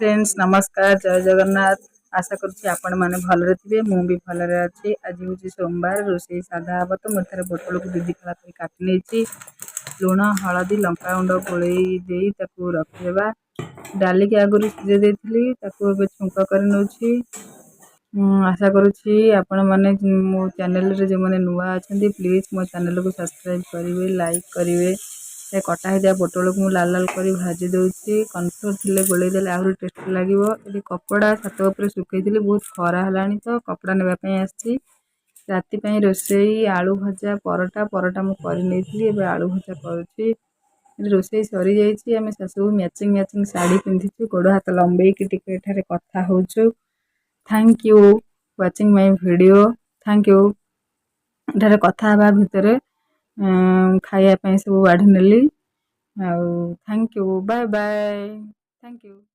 Friends नमस्कार जय जगन्नाथ। आशा करुच्ची आपण मैंने भलरे थे मुझे भलरे अच्छी। आज हूँ सोमवार रोषे साधा हम तो मुझे बोतल को दीदी खड़ा कर काटी नहीं लुण हलदी लंका गुंड गोल रखिदेवा डाली की आगुरी सीझे देती छुंक कर नौची। आशा करुच्ची आपण मैंने मो चैनल रे जो मैंने नुआ अच्छा प्लीज मो चैनल को सब्सक्राइब करेंगे लाइक करेंगे। कटा ही पोटल को लाल लाल कर भाजी दूसरी कनफ्लोर थी गोल देले आहरी टेस्ट लगे। कपड़ा छात उपर सुखई बहुत खरा है तो कपड़ा नापी आसी राति रोषेई आलू भजा परटा परटा मुझे आलू भजा करुच्ची रोषेई सरी जाइए। आम सब मैचिंग मैचिंग शाढ़ी पिंधिचु गोड़ हाथ लंबे कथा होचु। Thank you watching my video. Thank you एठारे कथा हवा भितर खाया सब बाढ़ी नेली। Thank you bye bye thank you.